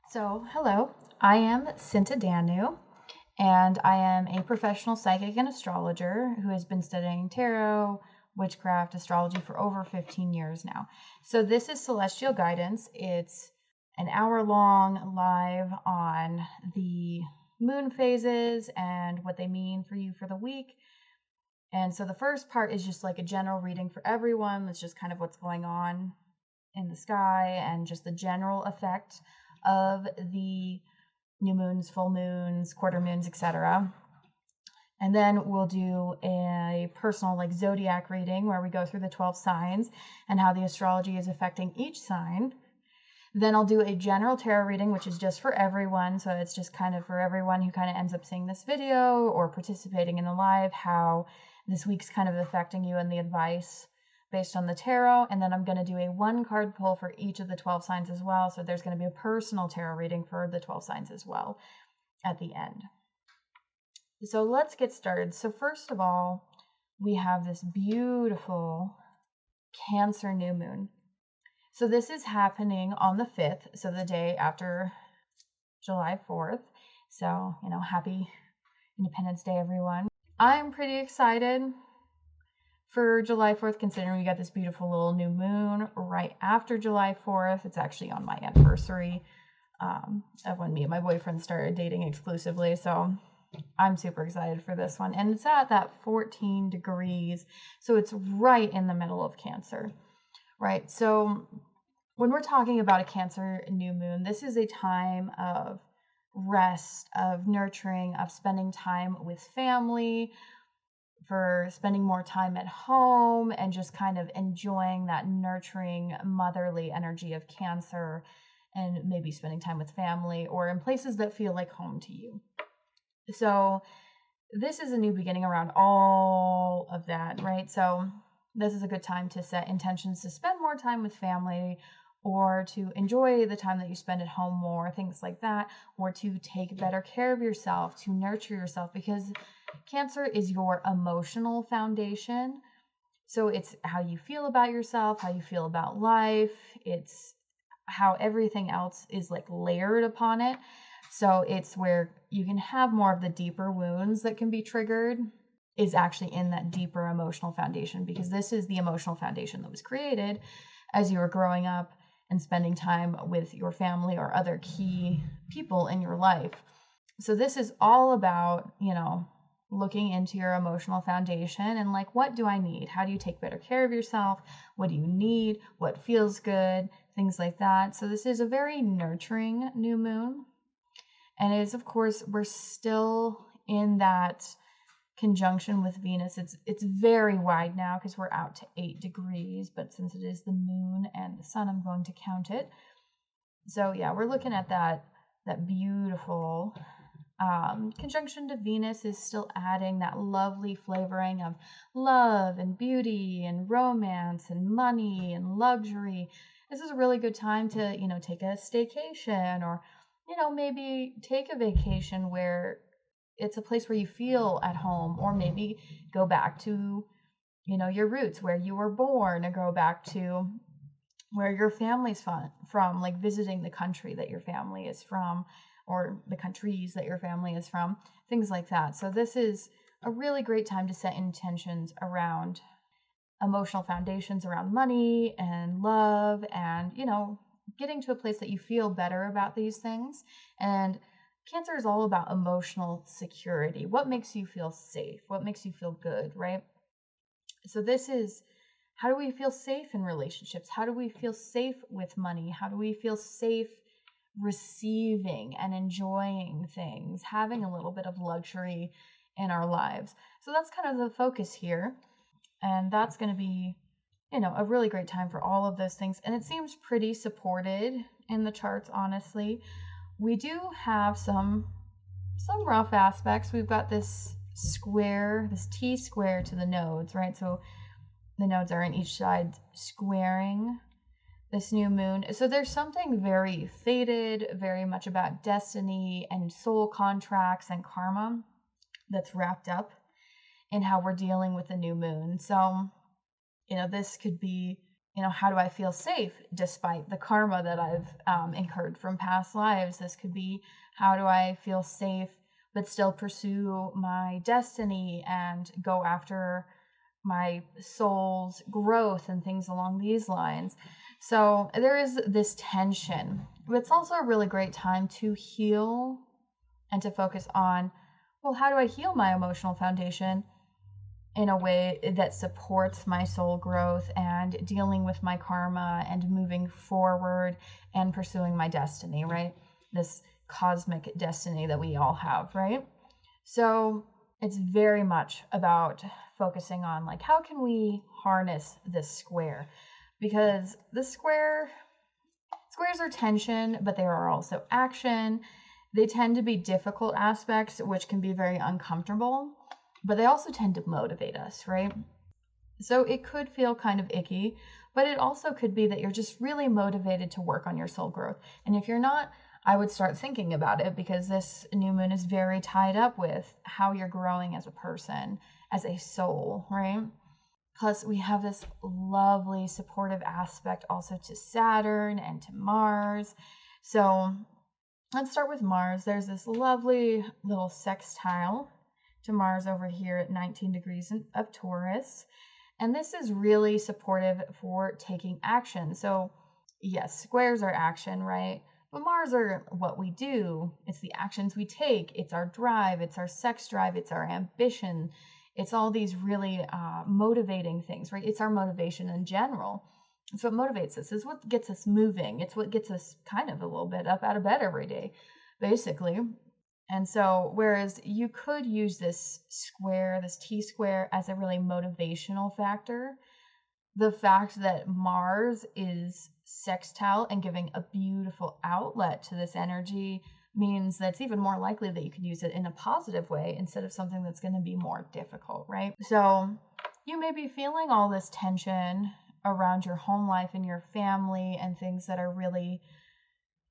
So, hello, I am Sinta Danu, and I am a professional psychic and astrologer who has been studying tarot, witchcraft, astrology for over 15 years now. So, this is Celestial Guidance. It's an hour long live on the moon phases and what they mean for you for the week. And so, the first part is just like a general reading for everyone. That's just kind of what's going on in the sky and just the general effect of the new moons, full moons, quarter moons, etc. And then we'll do a personal like zodiac reading where we go through the 12 signs and how the astrology is affecting each sign. Then I'll do a general tarot reading, which is just for everyone. So it's just kind of for everyone who kind of ends up seeing this video or participating in the live, how this week's kind of affecting you and the advice based on the tarot. And then I'm going to do a 1-card pull for each of the 12 signs as well. So there's going to be a personal tarot reading for the 12 signs as well at the end. So let's get started. So first of all, we have this beautiful Cancer new moon. So this is happening on the 5th, so the day after July 4th. So, happy Independence Day, everyone. I'm pretty excited for July 4th, considering we got this beautiful little new moon right after July 4th. It's actually on my anniversary of when me and my boyfriend started dating exclusively. So I'm super excited for this one. And it's at that 14 degrees. So it's right in the middle of Cancer, right? So when we're talking about a Cancer new moon, this is a time of rest, of nurturing, of spending time with family, for spending more time at home and just kind of enjoying that nurturing motherly energy of Cancer, and maybe spending time with family or in places that feel like home to you. So this is a new beginning around all of that, right? So this is a good time to set intentions to spend more time with family, or to enjoy the time that you spend at home more, things like that, or to take better care of yourself, to nurture yourself, because Cancer is your emotional foundation. So it's how you feel about yourself, how you feel about life. It's how everything else is like layered upon it. So it's where you can have more of the deeper wounds that can be triggered is actually in that deeper emotional foundation, because this is the emotional foundation that was created as you were growing up and spending time with your family or other key people in your life. So this is all about, looking into your emotional foundation and like, what do I need? How do you take better care of yourself? What do you need? What feels good? Things like that. So this is a very nurturing new moon. And it is, of course, we're still in that conjunction with Venus. It's very wide now because we're out to 8 degrees, but since it is the moon and the sun, I'm going to count it. So yeah, we're looking at that beautiful conjunction to Venus is still adding that lovely flavoring of love and beauty and romance and money and luxury. This is a really good time to, take a staycation, or, maybe take a vacation where it's a place where you feel at home, or maybe go back to, your roots, where you were born, and go back to where your family's from, like visiting the country that your family is from, or the countries that your family is from, things like that. So this is a really great time to set intentions around emotional foundations, around money and love, and, getting to a place that you feel better about these things. And Cancer is all about emotional security. What makes you feel safe? What makes you feel good, right? So this is, how do we feel safe in relationships? How do we feel safe with money? How do we feel safe receiving and enjoying things, having a little bit of luxury in our lives? So that's kind of the focus here. And that's going to be, a really great time for all of those things. And it seems pretty supported in the charts, honestly. We do have some rough aspects. We've got this square, this T square to the nodes, right? So the nodes are on each side squaring this new moon. So there's something very fated, very much about destiny and soul contracts and karma that's wrapped up in how we're dealing with the new moon. So, this could be how do I feel safe despite the karma that I've incurred from past lives? This could be, how do I feel safe but still pursue my destiny and go after my soul's growth and things along these lines. So there is this tension. But it's also a really great time to heal and to focus on, well, how do I heal my emotional foundation in a way that supports my soul growth and dealing with my karma and moving forward and pursuing my destiny, right? This cosmic destiny that we all have, right? So it's very much about focusing on, like, how can we harness this square? Because the squares are tension, but they are also action. They tend to be difficult aspects, which can be very uncomfortable, but they also tend to motivate us, right? So it could feel kind of icky, but it also could be that you're just really motivated to work on your soul growth. And if you're not, I would start thinking about it, because this new moon is very tied up with how you're growing as a person, as a soul, right? Plus, we have this lovely supportive aspect also to Saturn and to Mars. So let's start with Mars. There's this lovely little sextile to Mars over here at 19 degrees of Taurus. And this is really supportive for taking action. So yes, squares are action, right? But Mars are what we do. It's the actions we take. It's our drive. It's our sex drive. It's our ambition. It's all these really motivating things, right? It's our motivation in general. It's what motivates us. It's what gets us moving. It's what gets us kind of a little bit up out of bed every day, basically. And so, whereas you could use this square, this T-square, as a really motivational factor, the fact that Mars is sextile and giving a beautiful outlet to this energy means that it's even more likely that you could use it in a positive way instead of something that's going to be more difficult, right? So you may be feeling all this tension around your home life and your family and things that are really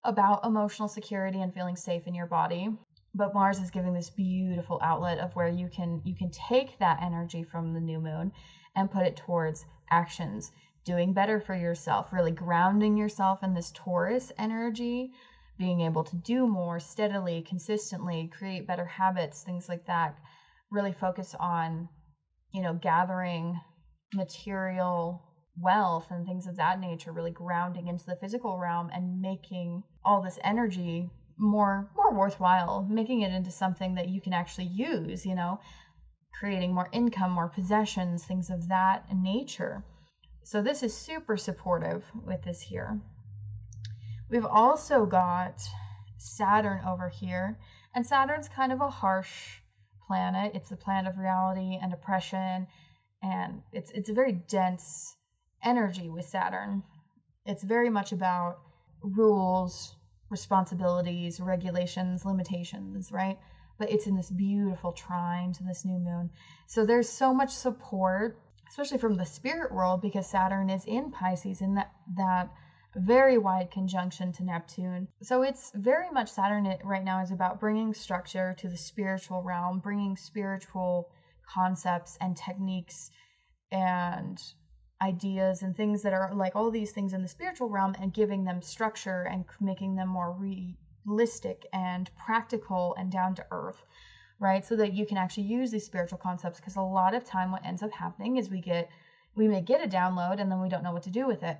about emotional security and feeling safe in your body. But Mars is giving this beautiful outlet of where you can take that energy from the new moon and put it towards actions, doing better for yourself, really grounding yourself in this Taurus energy, being able to do more steadily, consistently, create better habits, things like that. Really focus on, gathering material wealth and things of that nature, really grounding into the physical realm and making all this energy more worthwhile, making it into something that you can actually use, creating more income, more possessions, things of that nature. So this is super supportive with this here. We've also got Saturn over here, and Saturn's kind of a harsh planet. It's the planet of reality and oppression, and it's a very dense energy with Saturn. It's very much about rules, responsibilities, regulations, limitations, right? But it's in this beautiful trine to this new moon. So there's so much support, especially from the spirit world, because Saturn is in Pisces in that very wide conjunction to Neptune. So it's very much, Saturn right now is about bringing structure to the spiritual realm, bringing spiritual concepts and techniques and ideas and things that are like all these things in the spiritual realm and giving them structure and making them more realistic and practical and down to earth, right? So that you can actually use these spiritual concepts, because a lot of time what ends up happening is we may get a download and then we don't know what to do with it.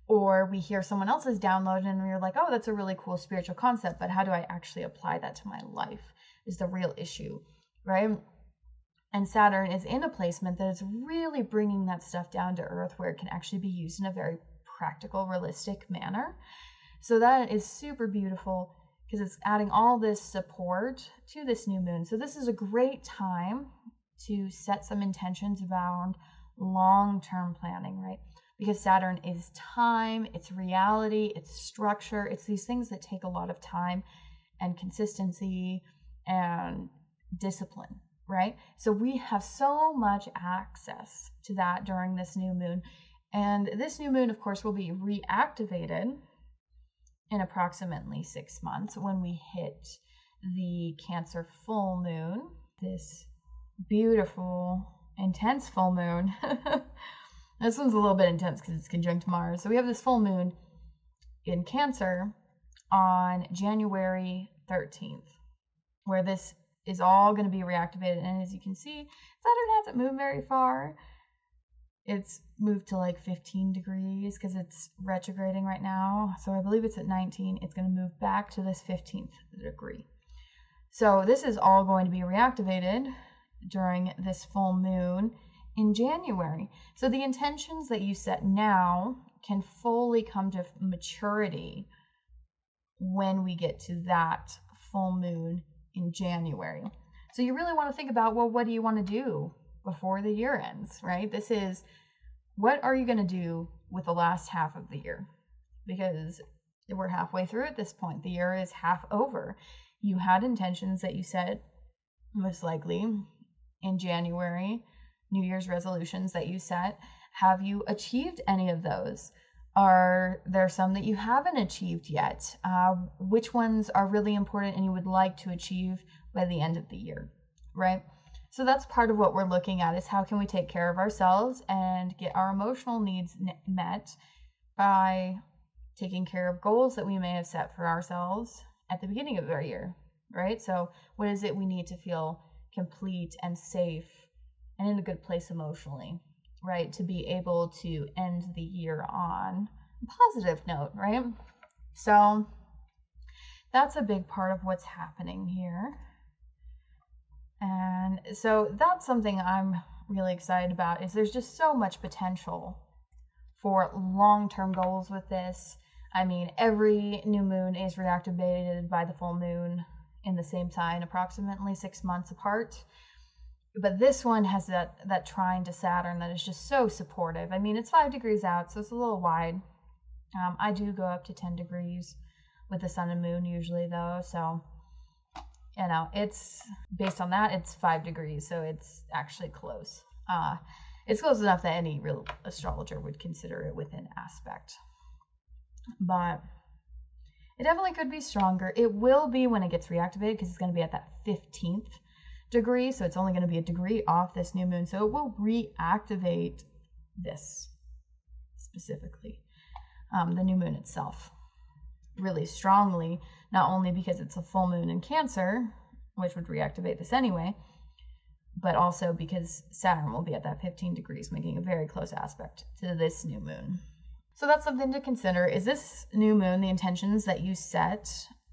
Or we hear someone else's download and we're like, oh, that's a really cool spiritual concept, but how do I actually apply that to my life is the real issue, right? And Saturn is in a placement that is really bringing that stuff down to earth where it can actually be used in a very practical, realistic manner. So that is super beautiful because it's adding all this support to this new moon. So this is a great time to set some intentions around long-term planning, right? Because Saturn is time, it's reality, it's structure, it's these things that take a lot of time and consistency and discipline, right? So we have so much access to that during this new moon. And this new moon, of course, will be reactivated in approximately 6 months when we hit the Cancer full moon, this beautiful, intense full moon. This one's a little bit intense because it's conjunct Mars. So we have this full moon in Cancer on January 13th, where this is all going to be reactivated. And as you can see, Saturn hasn't moved very far. It's moved to like 15 degrees because it's retrograding right now. So I believe it's at 19. It's going to move back to this 15th degree. So this is all going to be reactivated during this full moon in January. So the intentions that you set now can fully come to maturity when we get to that full moon in January. So you really want to think about, well, what do you want to do before the year ends, right? This is, what are you going to do with the last half of the year? Because we're halfway through at this point. The year is half over. You had intentions that you set, most likely, in January, New Year's resolutions that you set. Have you achieved any of those? Are there some that you haven't achieved yet? Which ones are really important and you would like to achieve by the end of the year, right? So that's part of what we're looking at, is how can we take care of ourselves and get our emotional needs met by taking care of goals that we may have set for ourselves at the beginning of our year, right? So what is it we need to feel complete and safe and in a good place emotionally, right? To be able to end the year on a positive note, right? So that's a big part of what's happening here. And so that's something I'm really excited about, is there's just so much potential for long-term goals with this. I mean, every new moon is reactivated by the full moon in the same sign, approximately 6 months apart. But this one has that trine to Saturn that is just so supportive. I mean, it's 5 degrees out, so it's a little wide. I do go up to 10 degrees with the sun and moon usually, though. So, you know, it's based on that, it's 5 degrees. So it's actually close. It's close enough that any real astrologer would consider it within aspect. But it definitely could be stronger. It will be when it gets reactivated, because it's going to be at that 15th degree. So it's only going to be a degree off this new moon. So it will reactivate this specifically, the new moon itself, really strongly, not only because it's a full moon in Cancer, which would reactivate this anyway, but also because Saturn will be at that 15 degrees, making a very close aspect to this new moon. So that's something to consider. Is this new moon, the intentions that you set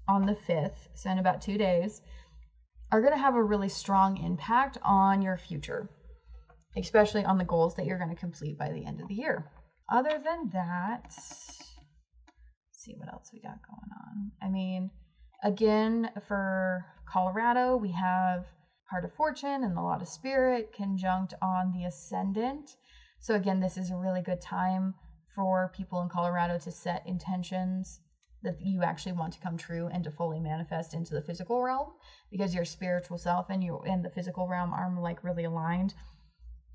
on the 5th, so in about 2 days, are going to have a really strong impact on your future, especially on the goals that you're going to complete by the end of the year. Other than that, let's see what else we got going on. I mean, again, for Colorado, we have Heart of Fortune and the Lot of Spirit conjunct on the Ascendant. So again, this is a really good time for people in Colorado to set intentions that you actually want to come true and to fully manifest into the physical realm, because your spiritual self and the physical realm are like really aligned,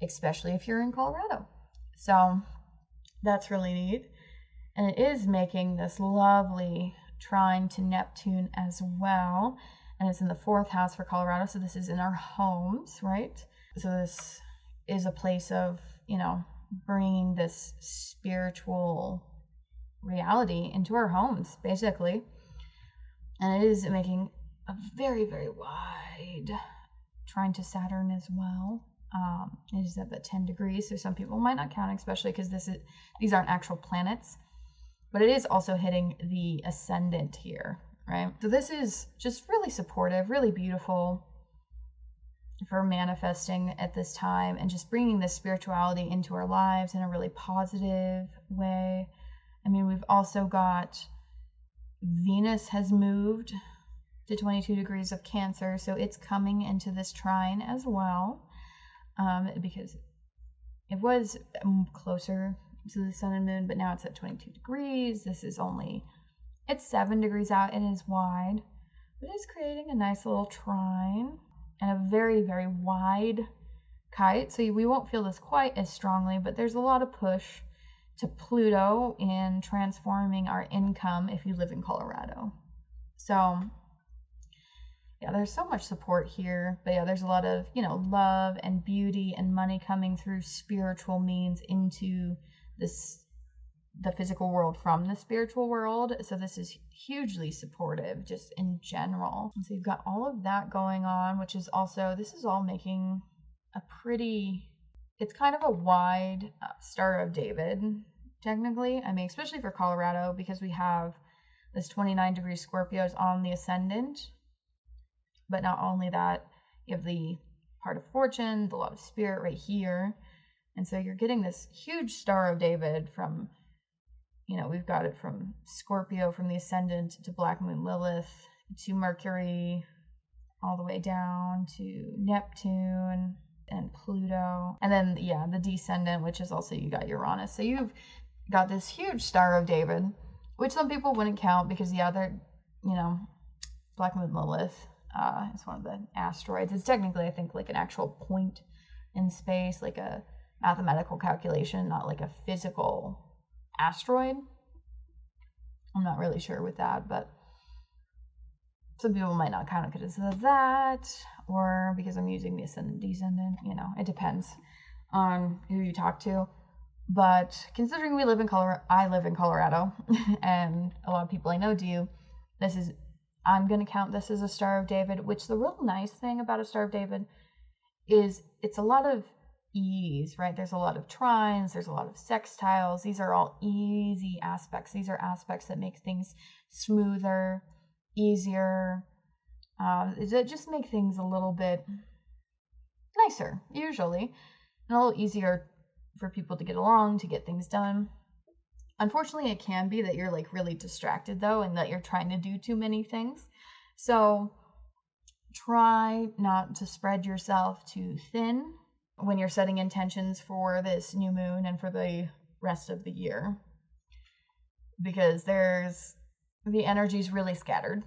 especially if you're in Colorado. So that's really neat. And it is making this lovely trine to Neptune as well. And it's in the 4th house for Colorado. So this is in our homes, right? So this is a place of, you know, bringing this spiritual reality into our homes, basically. And it is making a very, very wide trine to Saturn as well. It is at that 10 degrees, so some people might not count, especially because these aren't actual planets. But it is also hitting the ascendant here, right? So this is just really supportive, really beautiful for manifesting at this time and just bringing this spirituality into our lives in a really positive way. I mean, we've also got Venus has moved to 22 degrees of Cancer, so it's coming into this trine as well, because it was closer to the sun and moon, but now it's at 22 degrees. This is it's 7 degrees out and is wide, but it's creating a nice little trine and a very, very wide kite. So we won't feel this quite as strongly, but there's a lot of push to Pluto in transforming our income if you live in Colorado. So yeah, there's so much support here. But yeah, there's a lot of, you know, love and beauty and money coming through spiritual means into the physical world from the spiritual world. So this is hugely supportive just in general. So you've got all of that going on, which is also, this is all making a pretty, it's kind of a wide Star of David, technically. I mean, especially for Colorado, because we have this 29-degree Scorpios on the ascendant. But not only that, you have the part of fortune, the lot of spirit right here. And so you're getting this huge Star of David from, you know, we've got it from Scorpio, from the ascendant to Black Moon Lilith, to Mercury, all the way down to Neptune and Pluto. And then, yeah, the descendant, which is also, you got Uranus. So you've got this huge Star of David, which some people wouldn't count because, yeah, they're, you know, Black Moon Lilith is one of the asteroids. It's technically, I think, like an actual point in space, like a mathematical calculation, not like a physical asteroid. I'm not really sure with that, but some people might not count it because of that, or because I'm using the ascendant descendant. You know, it depends on who you talk to. But considering we live in Colorado, I live in Colorado, and a lot of people I know do, I'm going to count this as a Star of David, which the real nice thing about a Star of David is it's a lot of ease, right? There's a lot of trines, there's a lot of sextiles. These are all easy aspects. These are aspects that make things smoother, easier. That just make things a little bit nicer, usually, and a little easier for people to get along, to get things done. Unfortunately, it can be that you're like really distracted though, and that you're trying to do too many things. So try not to spread yourself too thin when you're setting intentions for this new moon and for the rest of the year, because the energy's really scattered.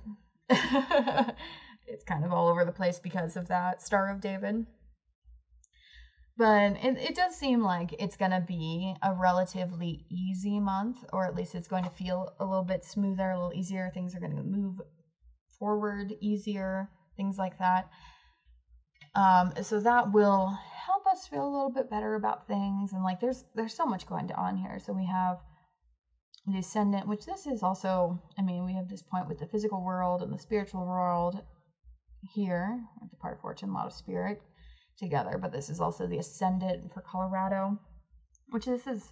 It's kind of all over the place because of that Star of David. But it does seem like it's going to be a relatively easy month, or at least it's going to feel a little bit smoother, a little easier. Things are going to move forward easier, things like that. So that will help us feel a little bit better about things. And like there's so much going on here. So we have the ascendant, which this is also, I mean, we have this point with the physical world and the spiritual world here, with the part of fortune, a lot of spirit together, but this is also the ascendant for Colorado, which this is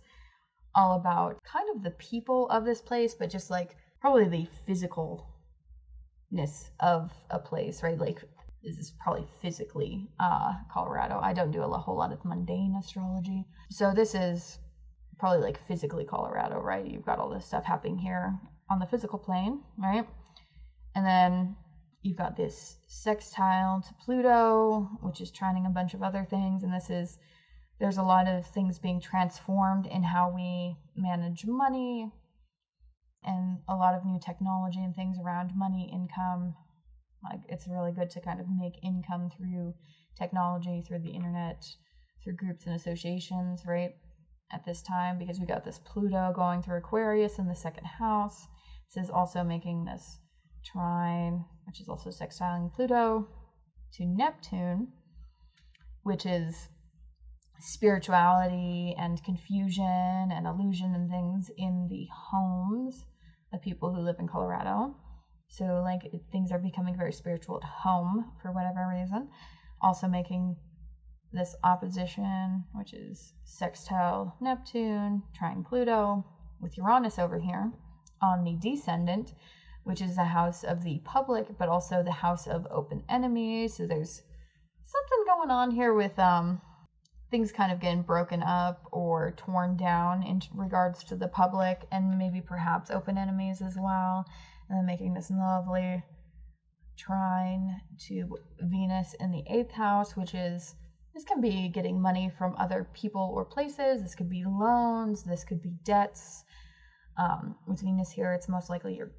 all about kind of the people of this place, but just like probably the physicalness of a place, right? Like this is probably physically Colorado. I don't do a whole lot of mundane astrology, so this is probably like physically Colorado, right? You've got all this stuff happening here on the physical plane, right? And then you've got this sextile to Pluto, which is trining a bunch of other things. And there's a lot of things being transformed in how we manage money, and a lot of new technology and things around money, income. Like it's really good to kind of make income through technology, through the internet, through groups and associations, right? At this time, because we got this Pluto going through Aquarius in the second house. This is also making this trine, which is also sextiling Pluto to Neptune, which is spirituality and confusion and illusion and things in the homes of people who live in Colorado. So like things are becoming very spiritual at home for whatever reason. Also making this opposition, which is sextile Neptune, trine Pluto, with Uranus over here on the descendant, which is the house of the public, but also the house of open enemies. So there's something going on here with things kind of getting broken up or torn down in regards to the public, and maybe perhaps open enemies as well. And then making this lovely trine to Venus in the 8th house, which is, this can be getting money from other people or places. This could be loans. This could be debts. With Venus here, it's most likely you're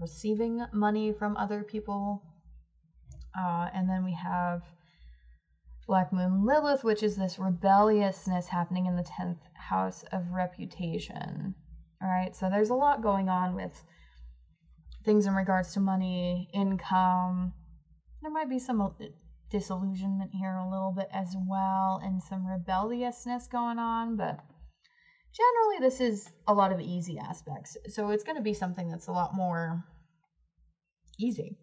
receiving money from other people. And then we have Black Moon Lilith, which is this rebelliousness happening in the 10th house of reputation. All right, so there's a lot going on with things in regards to money, income, There might be some disillusionment here a little bit as well, and some rebelliousness going on, but generally this is a lot of easy aspects. So it's going to be something that's a lot more easy.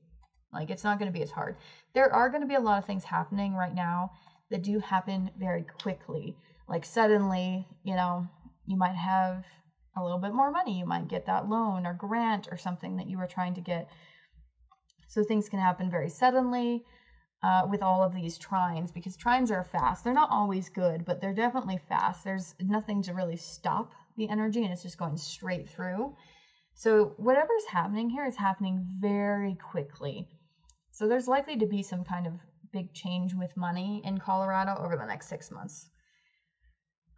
Like, it's not going to be as hard. There are going to be a lot of things happening right now that do happen very quickly. Like, suddenly, you know, you might have a little bit more money. You might get that loan or grant or something that you were trying to get. So things can happen very suddenly with all of these trines, because trines are fast. They're not always good, but they're definitely fast. There's nothing to really stop the energy, and it's just going straight through. So whatever's happening here is happening very quickly. So there's likely to be some kind of big change with money in Colorado over the next 6 months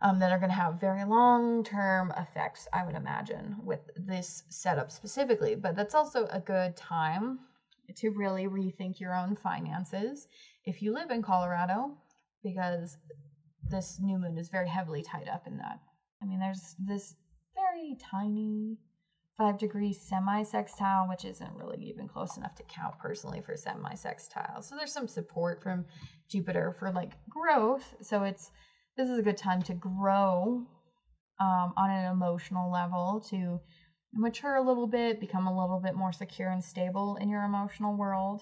that are going to have very long-term effects, I would imagine, with this setup specifically. But that's also a good time to really rethink your own finances if you live in Colorado, because this new moon is very heavily tied up in that. I mean, there's this very tiny 5-degree semi-sextile, which isn't really even close enough to count personally for semi-sextile. So there's some support from Jupiter for like growth. So this is a good time to grow on an emotional level, to mature a little bit, become a little bit more secure and stable in your emotional world.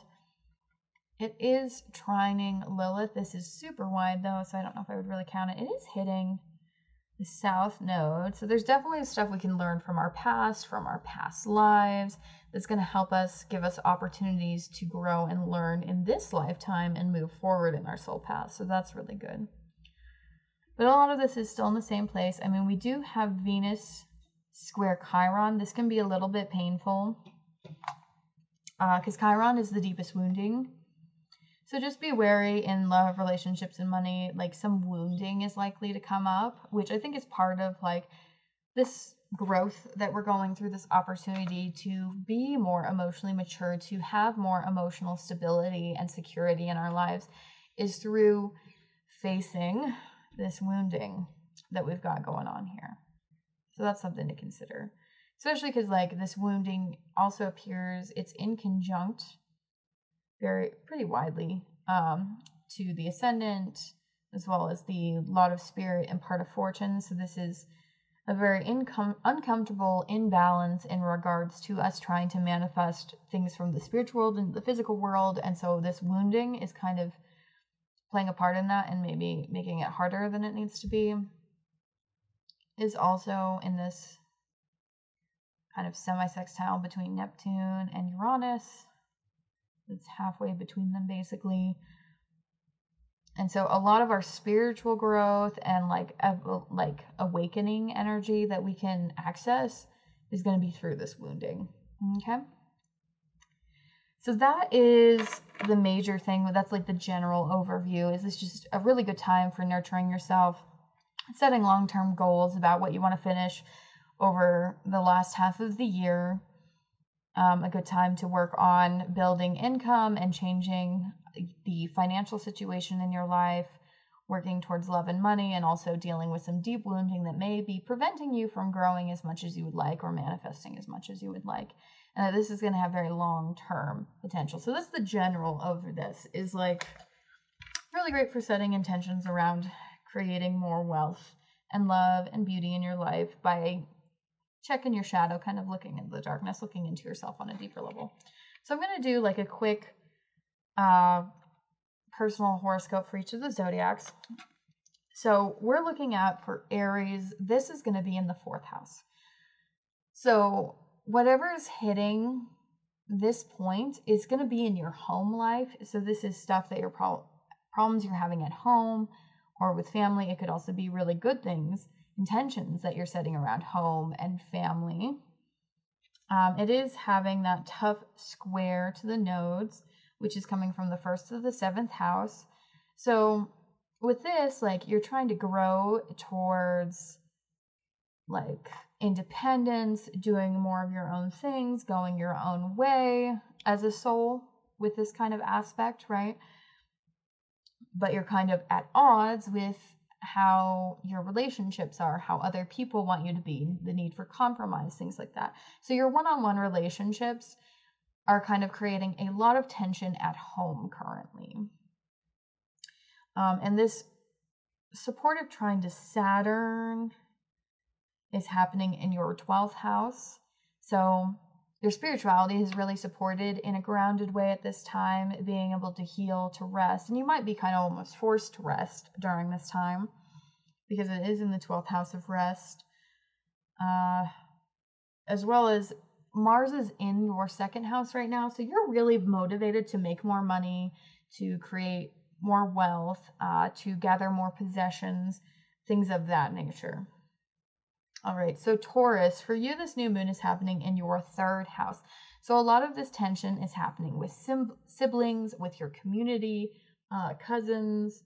It is trining Lilith. This is super wide though, so I don't know if I would really count it. It is hitting the south node. So there's definitely stuff we can learn from our past lives, that's going to help us, give us opportunities to grow and learn in this lifetime and move forward in our soul path. So that's really good. But a lot of this is still in the same place. I mean, we do have Venus square Chiron. This can be a little bit painful because Chiron is the deepest wounding. So just be wary in love, relationships, and money. Like, some wounding is likely to come up, which I think is part of like this growth that we're going through, this opportunity to be more emotionally mature, to have more emotional stability and security in our lives, is through facing this wounding that we've got going on here. So that's something to consider, especially because like this wounding also appears, it's in conjunct pretty widely to the ascendant, as well as the lot of spirit and part of fortune. So this is a very uncomfortable imbalance in regards to us trying to manifest things from the spiritual world into the physical world. And so this wounding is kind of playing a part in that and maybe making it harder than it needs to be. Is also in this kind of semi-sextile between Neptune and Uranus. It's halfway between them, basically. And so a lot of our spiritual growth and like awakening energy that we can access is going to be through this wounding. Okay? So that is the major thing. That's like the general overview. Is this just a really good time for nurturing yourself, setting long-term goals about what you want to finish over the last half of the year. A good time to work on building income and changing the financial situation in your life, working towards love and money, and also dealing with some deep wounding that may be preventing you from growing as much as you would like or manifesting as much as you would like. And this is going to have very long-term potential. So that's the general over this, is like really great for setting intentions around creating more wealth and love and beauty in your life by checking your shadow, kind of looking into the darkness, looking into yourself on a deeper level. So I'm going to do like a quick personal horoscope for each of the zodiacs. So we're looking at, for Aries, this is going to be in the 4th house. So whatever is hitting this point is going to be in your home life. So this is stuff that your problems you're having at home or with family. It could also be really good things, intentions that you're setting around home and family. It is having that tough square to the nodes, which is coming from the 1st to the 7th house. So with this, like, you're trying to grow towards like independence, doing more of your own things, going your own way as a soul with this kind of aspect, right? But you're kind of at odds with how your relationships are, how other people want you to be, the need for compromise, things like that. So your one-on-one relationships are kind of creating a lot of tension at home currently. And this supportive trine to Saturn is happening in your 12th house. So your spirituality is really supported in a grounded way at this time, being able to heal, to rest. And you might be kind of almost forced to rest during this time because it is in the 12th house of rest. As well as Mars is in your 2nd house right now. So you're really motivated to make more money, to create more wealth, to gather more possessions, things of that nature. All right, so Taurus, for you, this new moon is happening in your 3rd house. So a lot of this tension is happening with siblings, with your community, cousins,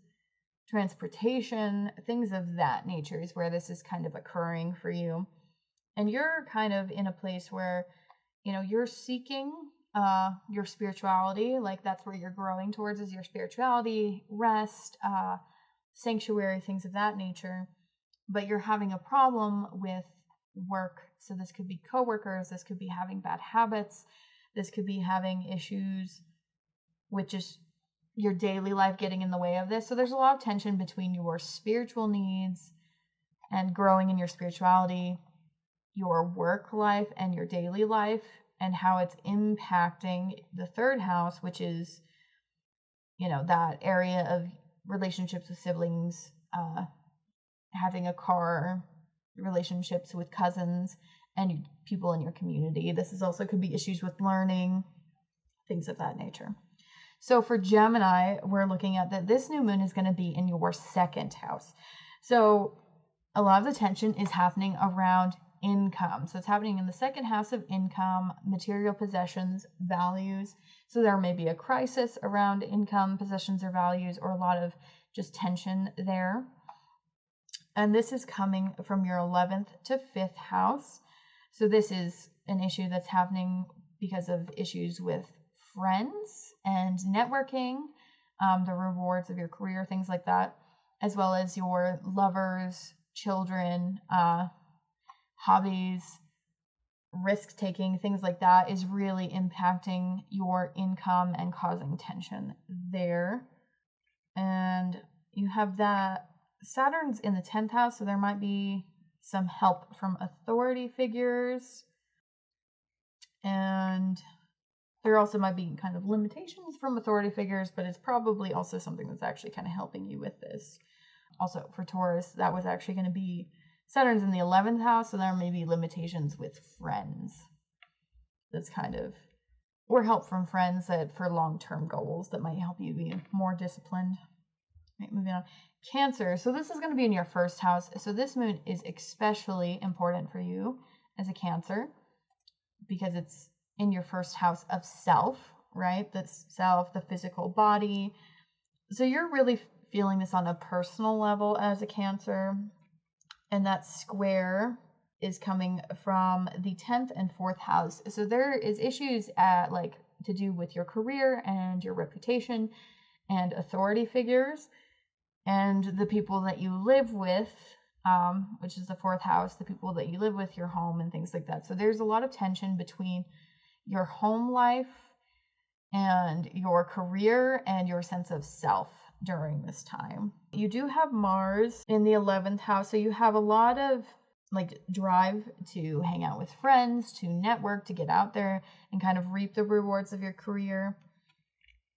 transportation, things of that nature is where this is kind of occurring for you. And you're kind of in a place where, you know, you're seeking your spirituality, like that's where you're growing towards, is your spirituality, rest, sanctuary, things of that nature. But you're having a problem with work. So this could be coworkers, this could be having bad habits, this could be having issues with just your daily life getting in the way of this. So there's a lot of tension between your spiritual needs and growing in your spirituality, your work life and your daily life, and how it's impacting the 3rd house, which is, you know, that area of relationships with siblings, having a car, relationships with cousins and people in your community. This is also could be issues with learning, things of that nature. So for Gemini, we're looking at that this new moon is going to be in your 2nd house. So a lot of the tension is happening around income. So it's happening in the 2nd house of income, material possessions, values. So there may be a crisis around income, possessions, or values, or a lot of just tension there. And this is coming from your 11th to 5th house. So this is an issue that's happening because of issues with friends and networking, the rewards of your career, things like that, as well as your lovers, children, hobbies, risk-taking, things like that is really impacting your income and causing tension there. And you have that Saturn's in the 10th house, so there might be some help from authority figures. And there also might be kind of limitations from authority figures, but it's probably also something that's actually kind of helping you with this. Also for Taurus, that was actually going to be Saturn's in the 11th house, so there may be limitations with friends. That's kind of, or help from friends that for long-term goals that might help you be more disciplined. Right, moving on. Cancer. So this is going to be in your 1st house. So this moon is especially important for you as a Cancer because it's in your 1st house of self, right? The self, the physical body. So you're really feeling this on a personal level as a Cancer. And that square is coming from the 10th and 4th house. So there is issues at like to do with your career and your reputation and authority figures and the people that you live with, which is the 4th house, the people that you live with, your home and things like that. So there's a lot of tension between your home life and your career and your sense of self during this time. You do have Mars in the 11th house, so you have a lot of like drive to hang out with friends, to network, to get out there and kind of reap the rewards of your career.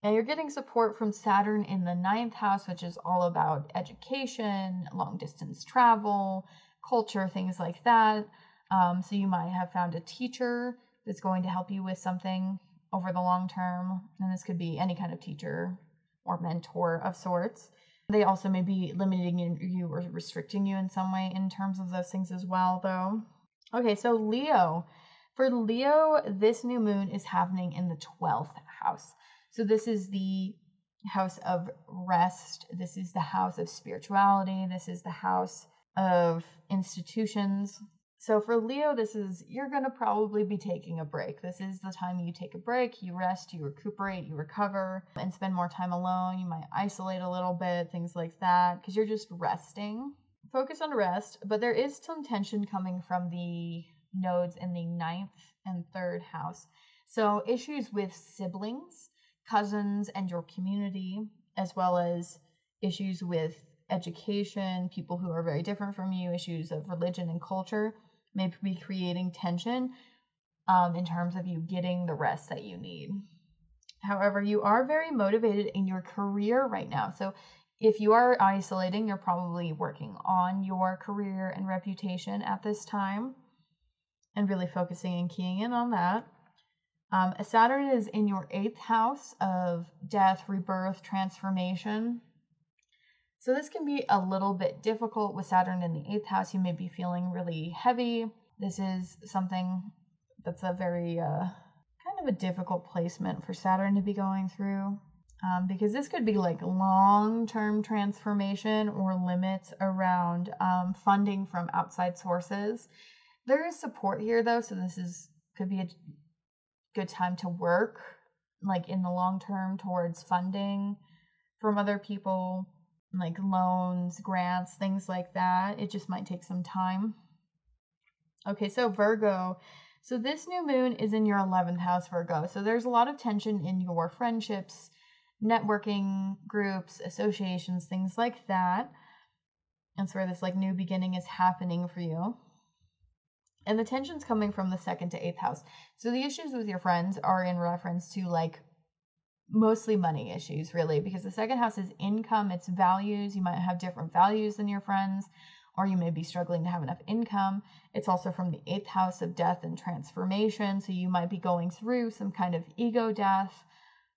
And you're getting support from Saturn in the 9th house, which is all about education, long distance travel, culture, things like that. So you might have found a teacher that's going to help you with something over the long term. And this could be any kind of teacher or mentor of sorts. They also may be limiting you or restricting you in some way in terms of those things as well, though. Okay, so Leo. For Leo, this new moon is happening in the 12th house. So this is the house of rest. This is the house of spirituality. This is the house of institutions. So for Leo, this is, you're going to probably be taking a break. This is the time you take a break, you rest, you recuperate, you recover, and spend more time alone. You might isolate a little bit, things like that, because you're just resting. Focus on rest, but there is some tension coming from the nodes in the 9th and 3rd house. So issues with siblings, cousins, and your community, as well as issues with education, people who are very different from you, issues of religion and culture may be creating tension in terms of you getting the rest that you need. However, you are very motivated in your career right now. So if you are isolating, you're probably working on your career and reputation at this time and really focusing and keying in on that. Saturn is in your 8th house of death, rebirth, transformation. So this can be a little bit difficult with Saturn in the 8th house. You may be feeling really heavy. This is something that's a very kind of a difficult placement for Saturn to be going through, because this could be like long-term transformation or limits around funding from outside sources. There is support here though, so could be a good time to work like in the long term towards funding from other people, like loans, grants, things like that. It just might take some time. Okay, so Virgo. So this new moon is in your 11th house, Virgo. So there's a lot of tension in your friendships, networking groups, associations, things like that. That's where this like new beginning is happening for you. And the tension's coming from the 2nd to 8th house. So the issues with your friends are in reference to like mostly money issues, really, because the 2nd house is income, it's values. You might have different values than your friends, or you may be struggling to have enough income. It's also from the 8th house of death and transformation. So you might be going through some kind of ego death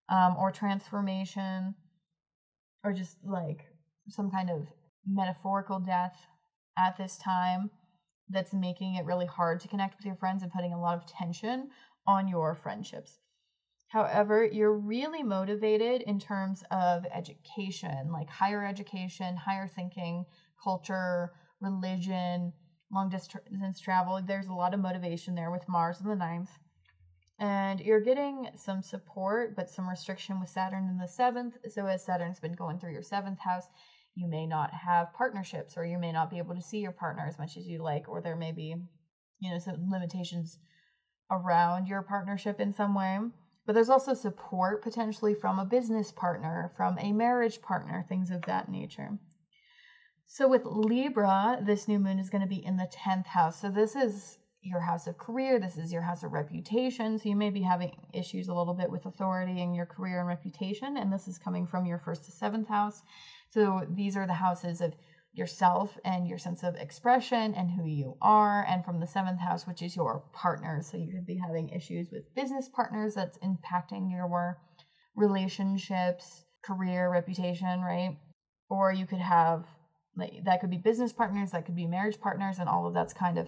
or transformation, or just like some kind of metaphorical death at this time that's making it really hard to connect with your friends and putting a lot of tension on your friendships. However, you're really motivated in terms of education, like higher education, higher thinking, culture, religion, long distance travel. There's a lot of motivation there with Mars in the 9th. And you're getting some support, but some restriction with Saturn in the 7th. So as Saturn's been going through your 7th house, you may not have partnerships, or you may not be able to see your partner as much as you like, or there may be, some limitations around your partnership in some way. But there's also support potentially from a business partner, from a marriage partner, things of that nature. So with Libra, this new moon is going to be in the 10th house. So this is your house of career. This is your house of reputation. So you may be having issues a little bit with authority in your career and reputation. And this is coming from your 1st to 7th house. So these are the houses of yourself and your sense of expression and who you are, and from the 7th house, which is your partners. So you could be having issues with business partners that's impacting your relationships, career, reputation, right? Or you could have, that could be business partners, that could be marriage partners, and all of that's kind of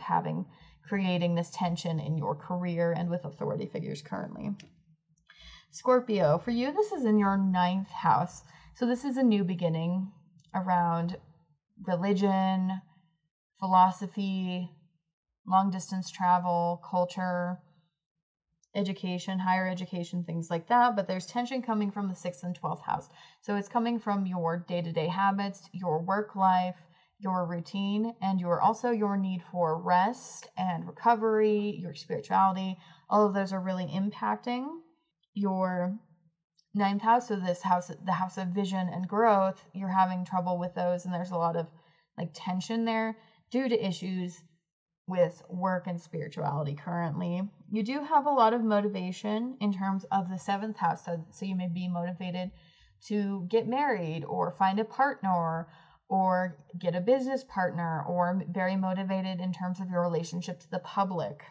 creating this tension in your career and with authority figures currently. Scorpio, for you, this is in your 9th house. So this is a new beginning around religion, philosophy, long distance travel, culture, education, higher education, things like that. But there's tension coming from the 6th and 12th house. So it's coming from your day-to-day habits, your work life, your routine, and your need for rest and recovery, your spirituality. All of those are really impacting your 9th house. So this house, the house of vision and growth, you're having trouble with those, and there's a lot of like tension there due to issues with work and spirituality currently. You do have a lot of motivation in terms of the 7th house. So you may be motivated to get married or find a partner or get a business partner, or very motivated in terms of your relationship to the public.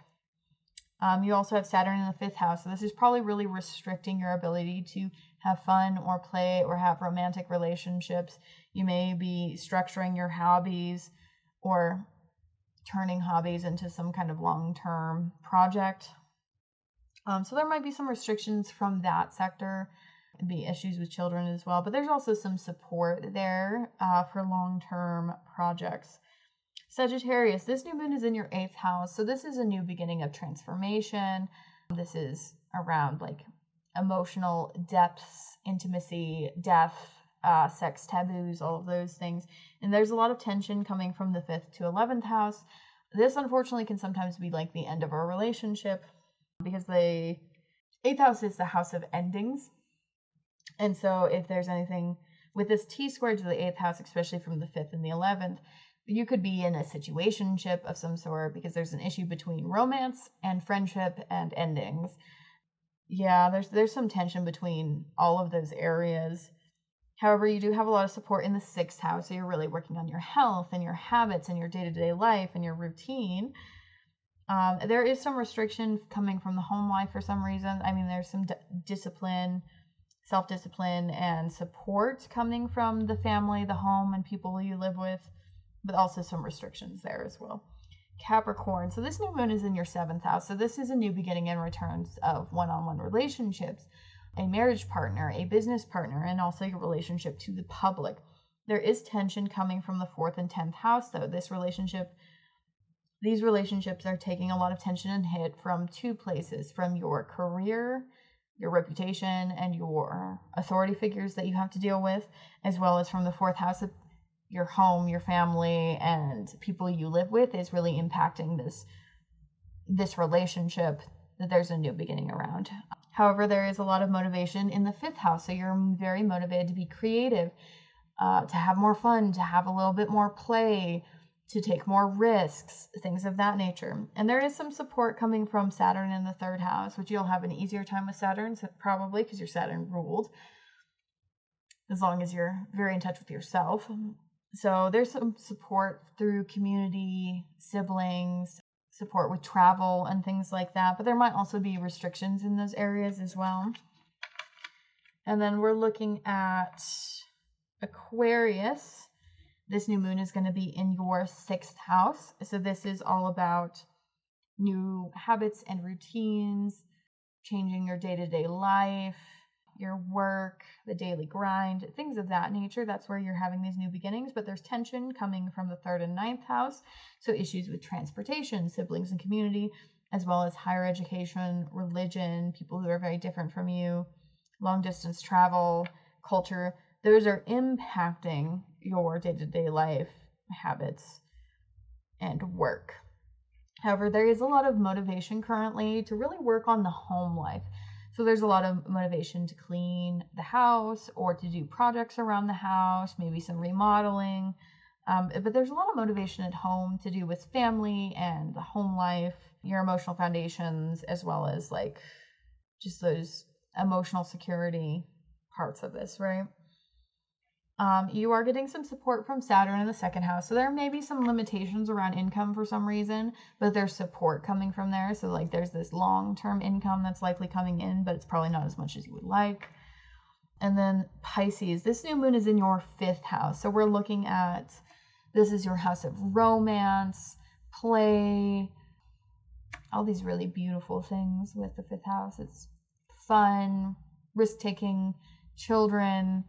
You also have Saturn in the 5th house. So this is probably really restricting your ability to have fun or play or have romantic relationships. You may be structuring your hobbies or turning hobbies into some kind of long-term project. So there might be some restrictions from that sector. It'd be issues with children as well. But there's also some support there for long-term projects. Sagittarius, this new moon is in your 8th house. So this is a new beginning of transformation. This is around like emotional depths, intimacy, death, sex taboos, all of those things. And there's a lot of tension coming from the 5th to 11th house. This unfortunately can sometimes be like the end of a relationship, because they 8th house is the house of endings. And so if there's anything with this T squared to the 8th house, especially from the 5th and the 11th, you could be in a situationship of some sort because there's an issue between romance and friendship and endings. Yeah, there's some tension between all of those areas. However, you do have a lot of support in the 6th house, so you're really working on your health and your habits and your day-to-day life and your routine. There is some restriction coming from the home life for some reason. I mean, there's some discipline, self-discipline, and support coming from the family, the home, and people you live with, but also some restrictions there as well. Capricorn. So this new moon is in your 7th house. So this is a new beginning in returns of one-on-one relationships, a marriage partner, a business partner, and also your relationship to the public. There is tension coming from the 4th and 10th house, though. These relationships are taking a lot of tension and hit from two places, from your career, your reputation, and your authority figures that you have to deal with, as well as from the 4th house of your home, your family, and people you live with is really impacting this relationship that there's a new beginning around. However, there is a lot of motivation in the 5th house, so you're very motivated to be creative, to have more fun, to have a little bit more play, to take more risks, things of that nature. And there is some support coming from Saturn in the 3rd house, which you'll have an easier time with Saturn, so probably because you're Saturn ruled, as long as you're very in touch with yourself. So there's some support through community, siblings, support with travel and things like that. But there might also be restrictions in those areas as well. And then we're looking at Aquarius. This new moon is going to be in your 6th house. So this is all about new habits and routines, changing your day-to-day life, your work, the daily grind, things of that nature. That's where you're having these new beginnings, but there's tension coming from the 3rd and 9th house. So issues with transportation, siblings and community, as well as higher education, religion, people who are very different from you, long distance travel, culture. Those are impacting your day-to-day life, habits, and work. However, there is a lot of motivation currently to really work on the home life. So there's a lot of motivation to clean the house or to do projects around the house, maybe some remodeling. But there's a lot of motivation at home to do with family and the home life, your emotional foundations, as well as like just those emotional security parts of this, right? You are getting some support from Saturn in the 2nd house. So there may be some limitations around income for some reason, but there's support coming from there. So like there's this long-term income that's likely coming in, but it's probably not as much as you would like. And then Pisces, this new moon is in your 5th house. So we're looking at, this is your house of romance, play, all these really beautiful things with the 5th house. It's fun, risk-taking, children.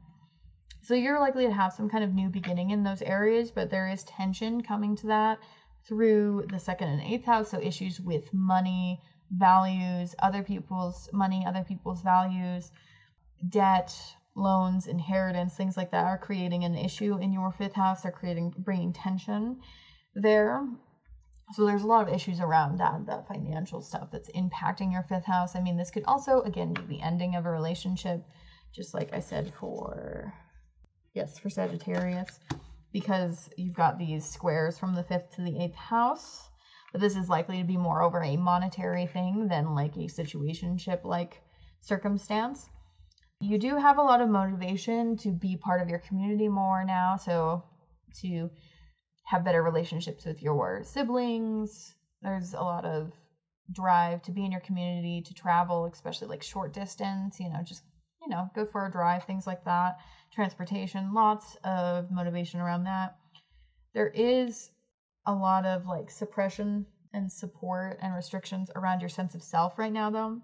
So you're likely to have some kind of new beginning in those areas, but there is tension coming to that through the 2nd and 8th house. So issues with money, values, other people's money, other people's values, debt, loans, inheritance, things like that are creating an issue in your 5th house. They're bringing tension there. So there's a lot of issues around that financial stuff that's impacting your 5th house. I mean, this could also, again, be the ending of a relationship, just like I said for Sagittarius, because you've got these squares from the 5th to the 8th house. But this is likely to be more over a monetary thing than like a situationship-like circumstance. You do have a lot of motivation to be part of your community more now, so to have better relationships with your siblings. There's a lot of drive to be in your community, to travel, especially like short distance, just go for a drive, things like that. Transportation, lots of motivation around that. There is a lot of like suppression and support and restrictions around your sense of self right now, though.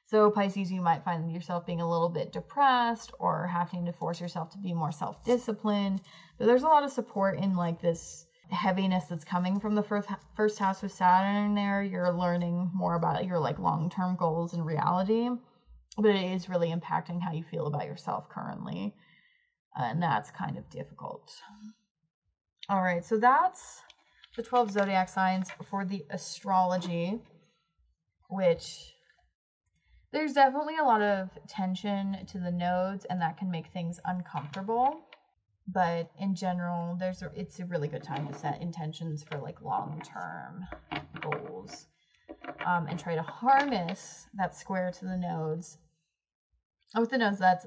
So Pisces, you might find yourself being a little bit depressed or having to force yourself to be more self-disciplined. But there's a lot of support in like this heaviness that's coming from the first house with Saturn there. You're learning more about your like long-term goals and reality. But it is really impacting how you feel about yourself currently. And that's kind of difficult. All right, so that's the 12 zodiac signs for the astrology, which There's definitely a lot of tension to the nodes, and that can make things uncomfortable. But in general, it's a really good time to set intentions for like long-term goals, and try to harness that square to the nodes. With the nodes, that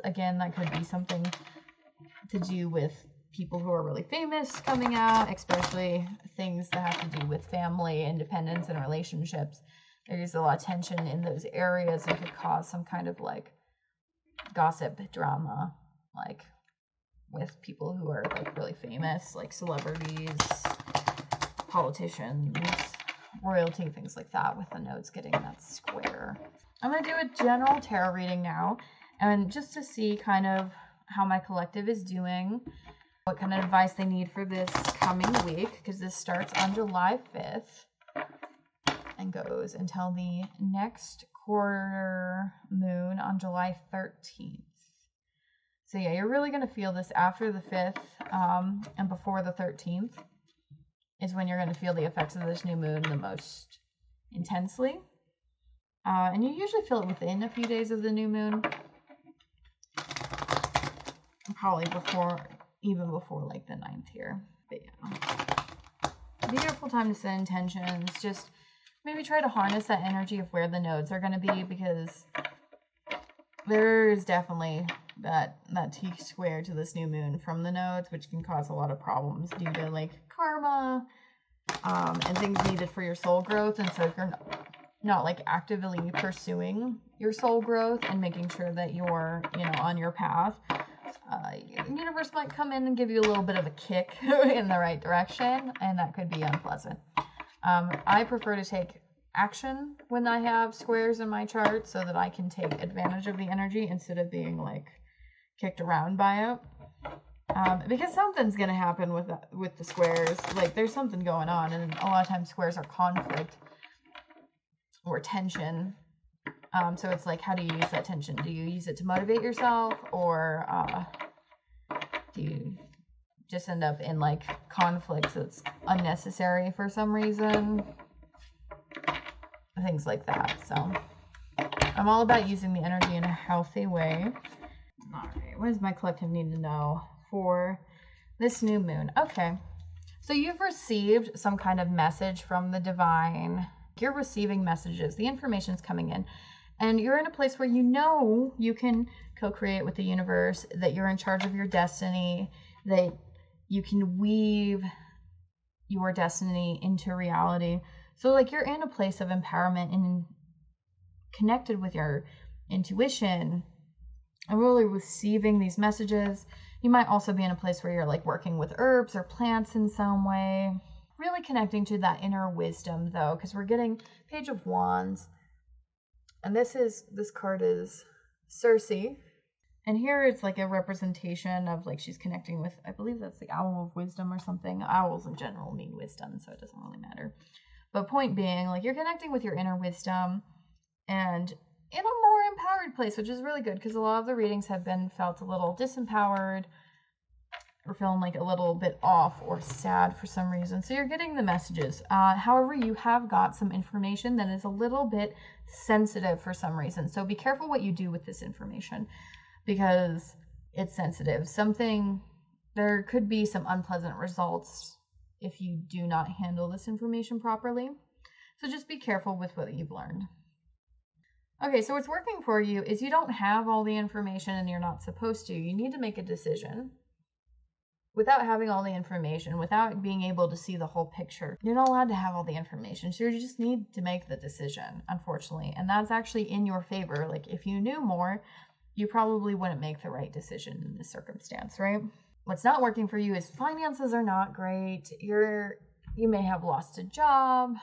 could be something to do with people who are really famous coming out, especially things that have to do with family, independence, and relationships. There's a lot of tension in those areas and could cause some kind of like gossip drama, like with people who are like really famous, like celebrities, politicians, royalty, things like that, with the nodes getting that square. I'm going to do a general tarot reading now, and just to see kind of how my collective is doing, what kind of advice they need for this coming week, because this starts on July 5th and goes until the next quarter moon on July 13th. So yeah, you're really going to feel this after the 5th and before the 13th is when you're going to feel the effects of this new moon the most intensely. And you usually feel it within a few days of the new moon. Probably even before like the 9th here. But yeah, beautiful time to set intentions. Just maybe try to harness that energy of where the nodes are going to be, because there's definitely that T square to this new moon from the nodes, which can cause a lot of problems due to like karma and things needed for your soul growth. And so if you're not like actively pursuing your soul growth and making sure that you're, on your path, universe might come in and give you a little bit of a kick in the right direction, and that could be unpleasant. I prefer to take action when I have squares in my chart so that I can take advantage of the energy instead of being like kicked around by it. Because something's going to happen with the squares. Like there's something going on, and a lot of times squares are conflict or tension. So it's like, how do you use that tension? Do you use it to motivate yourself, or do you just end up in like conflicts that's unnecessary for some reason? Things like that. So I'm all about using the energy in a healthy way. All right, what does my collective need to know for this new moon? Okay, so you've received some kind of message from the divine. You're receiving messages. The information's coming in. And you're in a place where you can co-create with the universe, that you're in charge of your destiny, that you can weave your destiny into reality. So like you're in a place of empowerment and connected with your intuition and really receiving these messages. You might also be in a place where you're like working with herbs or plants in some way. Really connecting to that inner wisdom though, because we're getting Page of Wands. And this card is Circe. And here it's like a representation of like she's connecting with, I believe that's the Owl of Wisdom or something. Owls in general mean wisdom, so it doesn't really matter. But point being, like you're connecting with your inner wisdom and in a more empowered place, which is really good, because a lot of the readings have been felt a little disempowered or feeling like a little bit off or sad for some reason. So you're getting the messages. However, you have got some information that is a little bit sensitive for some reason. So be careful what you do with this information, because it's sensitive. There could be some unpleasant results if you do not handle this information properly. So just be careful with what you've learned. Okay, so what's working for you is you don't have all the information and you're not supposed to. You need to make a decision. Without having all the information, without being able to see the whole picture, you're not allowed to have all the information. So you just need to make the decision, unfortunately. And that's actually in your favor. Like if you knew more, you probably wouldn't make the right decision in this circumstance, right? What's not working for you is finances are not great. You may have lost a job.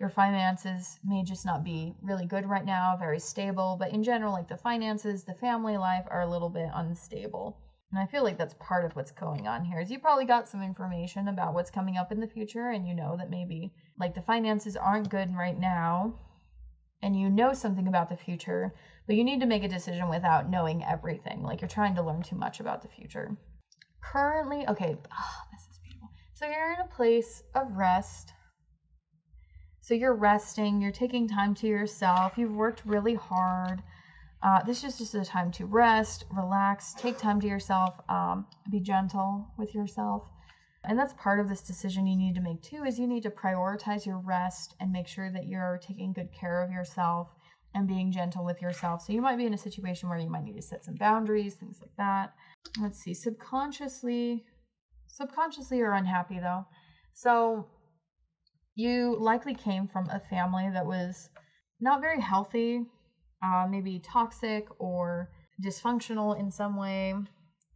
Your finances may just not be really good right now, very stable. But in general, like the finances, the family life are a little bit unstable. And I feel like that's part of what's going on here, is you probably got some information about what's coming up in the future, and you know that maybe like the finances aren't good right now, and you know something about the future, but you need to make a decision without knowing everything. Like you're trying to learn too much about the future. Currently, okay, this is beautiful. So you're in a place of rest. So you're resting, you're taking time to yourself, you've worked really hard. This is just a time to rest, relax, take time to yourself, be gentle with yourself. And that's part of this decision you need to make too, is you need to prioritize your rest and make sure that you're taking good care of yourself and being gentle with yourself. So you might be in a situation where you might need to set some boundaries, things like that. Let's see, subconsciously you're unhappy though. So you likely came from a family that was not very healthy, maybe toxic or dysfunctional in some way.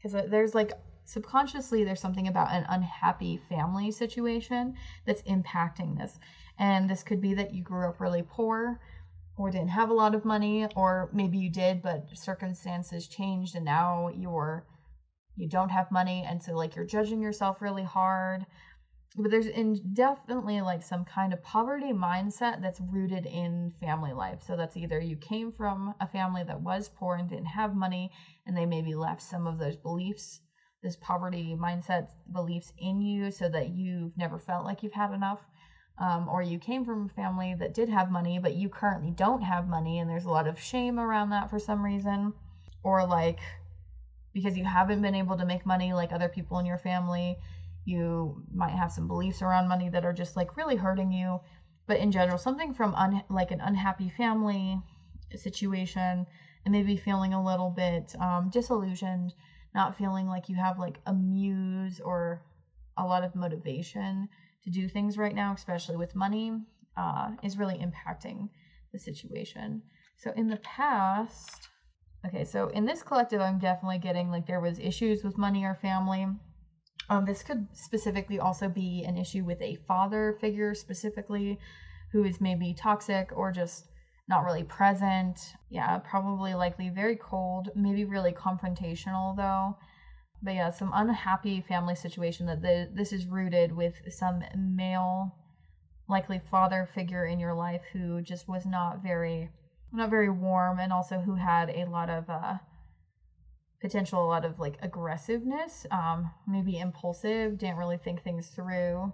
Because there's like, subconsciously, there's something about an unhappy family situation that's impacting this. And this could be that you grew up really poor or didn't have a lot of money, or maybe you did, but circumstances changed and now you don't have money. And so like you're judging yourself really hard. But there's definitely like some kind of poverty mindset that's rooted in family life. So that's either you came from a family that was poor and didn't have money, and they maybe left some of those beliefs, this poverty mindset beliefs in you, so that you've never felt like you've had enough. Or you came from a family that did have money, but you currently don't have money, and there's a lot of shame around that for some reason. Or like, because you haven't been able to make money like other people in your family, you might have some beliefs around money that are just like really hurting you. But in general, something from like an unhappy family situation, and maybe feeling a little bit disillusioned, not feeling like you have like a muse or a lot of motivation to do things right now, especially with money, is really impacting the situation. So in the past, okay, so in this collective, I'm definitely getting like there was issues with money or family. This could specifically also be an issue with a father figure specifically, who is maybe toxic or just not really present. Yeah, probably likely very cold, maybe really confrontational though. But yeah, some unhappy family situation that this is rooted with some male, likely father figure in your life who just was not very warm, and also who had a lot of potential, a lot of like aggressiveness, maybe impulsive, didn't really think things through.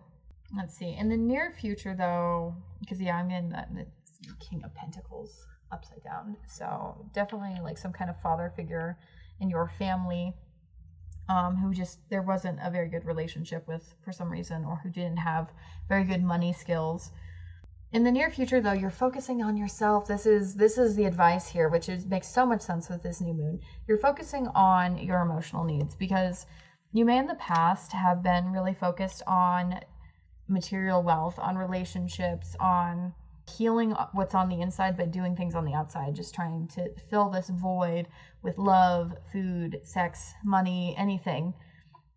Let's see. In the near future though, because yeah, I'm in the King of Pentacles upside down. So definitely like some kind of father figure in your family, who just there wasn't a very good relationship with for some reason, or who didn't have very good money skills. In the near future, though, you're focusing on yourself. This is the advice here, which makes so much sense with this new moon. You're focusing on your emotional needs, because you may in the past have been really focused on material wealth, on relationships, on healing what's on the inside, but doing things on the outside, just trying to fill this void with love, food, sex, money, anything.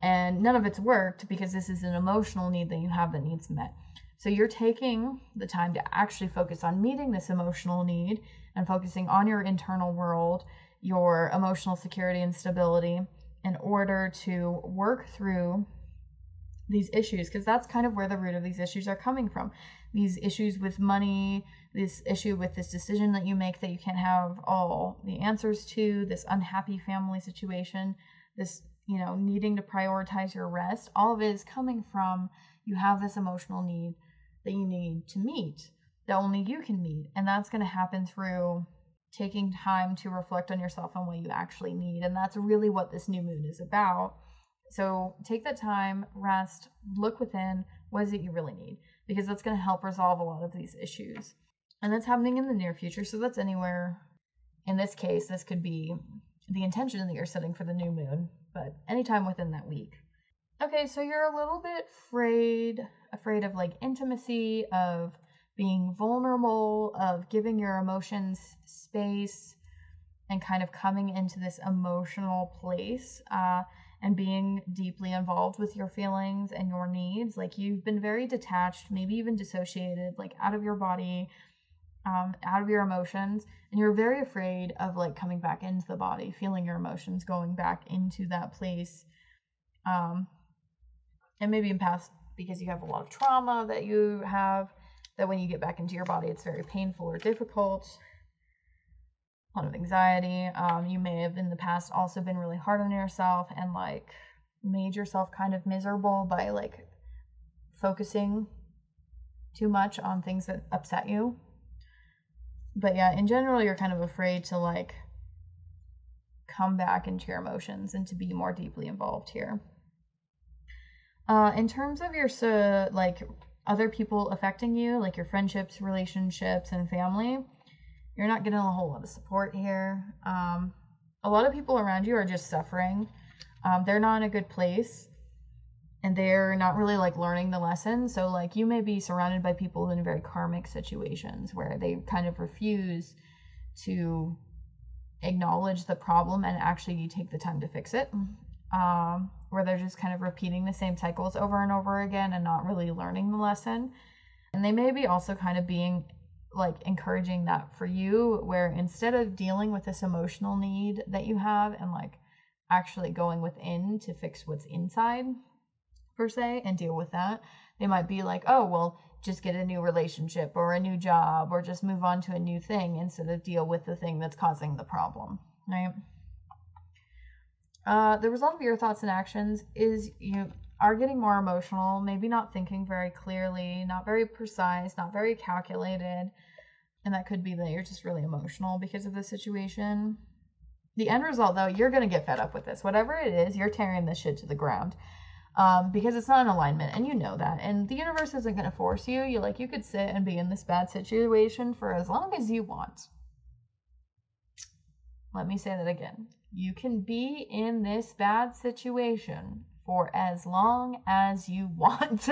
And none of it's worked, because this is an emotional need that you have that needs met. So you're taking the time to actually focus on meeting this emotional need and focusing on your internal world, your emotional security and stability, in order to work through these issues, because that's kind of where the root of these issues are coming from. These issues with money, this issue with this decision that you make that you can't have all the answers to, this unhappy family situation, this, needing to prioritize your rest, all of it is coming from you have this emotional need that you need to meet, that only you can meet. And that's going to happen through taking time to reflect on yourself and what you actually need. And that's really what this new moon is about. So take that time, rest, look within. What is it you really need? Because that's going to help resolve a lot of these issues. And that's happening in the near future. So that's anywhere. In this case, this could be the intention that you're setting for the new moon, but anytime within that week. Okay, so you're a little bit afraid of like intimacy, of being vulnerable, of giving your emotions space, and kind of coming into this emotional place, and being deeply involved with your feelings and your needs. Like you've been very detached, maybe even dissociated, like out of your body, out of your emotions, and you're very afraid of like coming back into the body, feeling your emotions, going back into that place. And maybe in past, because you have a lot of trauma that you have, that when you get back into your body, it's very painful or difficult. A lot of anxiety. You may have in the past also been really hard on yourself and like made yourself kind of miserable by like focusing too much on things that upset you. But yeah, in general, you're kind of afraid to like come back into your emotions and to be more deeply involved here. In terms of your like other people affecting you, like your friendships, relationships, and family, you're not getting a whole lot of support here. A lot of people around you are just suffering. They're not in a good place, and they're not really like learning the lesson. So like you may be surrounded by people in very karmic situations where they kind of refuse to acknowledge the problem and actually take the time to fix it. Where they're just kind of repeating the same cycles over and over again and not really learning the lesson. And they may be also kind of being like encouraging that for you, where instead of dealing with this emotional need that you have and like actually going within to fix what's inside per se and deal with that, they might be like, oh, well, just get a new relationship or a new job or just move on to a new thing instead of deal with the thing that's causing the problem, right? The result of your thoughts and actions is you are getting more emotional, maybe not thinking very clearly, not very precise, not very calculated. And that could be that you're just really emotional because of the situation. The end result, though, you're going to get fed up with this. Whatever it is, you're tearing this shit to the ground. Because it's not in alignment, and you know that. And the universe isn't going to force you. You could sit and be in this bad situation for as long as you want. Let me say that again. You can be in this bad situation for as long as you want.